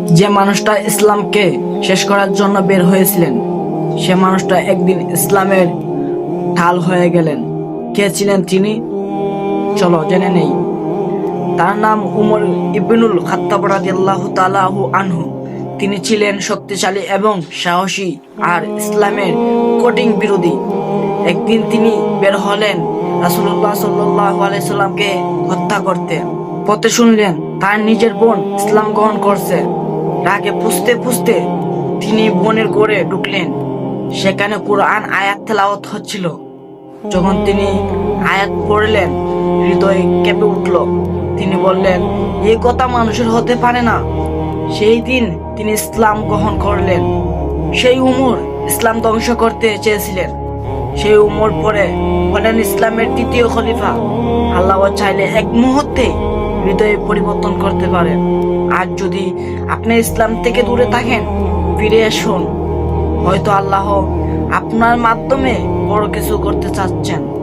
যে মানুষটা ইসলামকে শেষ করার জন্য বের হয়েছিলেন, সে মানুষটা একদিন ইসলামের ঢাল হয়ে গেলেন। কে ছিলেন তিনি? চলো জেনে নেই। তার নাম উমর ইবনুল খাত্তাব রাদিয়াল্লাহু তাআলা আনহু। তিনি ছিলেন শক্তিশালী এবং সাহসী আর ইসলামের কঠিন বিরোধী। একদিন তিনি বের হলেন রাসূলুল্লাহ সাল্লাল্লাহু আলাইহি সাল্লামকে হত্যা করতে। পথে শুনলেন তার নিজের বোন ইসলাম গ্রহণ করছে। রাগে ফুঁসতে ফুঁসতে তিনি বোনের ঘরে ঢুকলেন। সেখানে কুরআন আয়াত তেলাওয়াত হচ্ছিল। যখন তিনি আয়াত পড়লেন, হৃদয় কেঁপে উঠল। তিনি বললেন, এই কথা মানুষের হতে পারে না। সেই দিন তিনি ইসলাম গ্রহণ করলেন। সেই উমর ইসলাম ধ্বংস করতে চেয়েছিলেন। সেই উমর পরে হলেন ইসলামের তৃতীয় খলিফা। আল্লাহ চাইলে এক মুহূর্তে হৃদয়ে পরিবর্তন করতে পারেন। আর যদি আপনি ইসলাম থেকে দূরে থাকেন, ফিরে আসুন। হয়তো আল্লাহ আপনার মাধ্যমে বড় কিছু করতে চাচ্ছেন।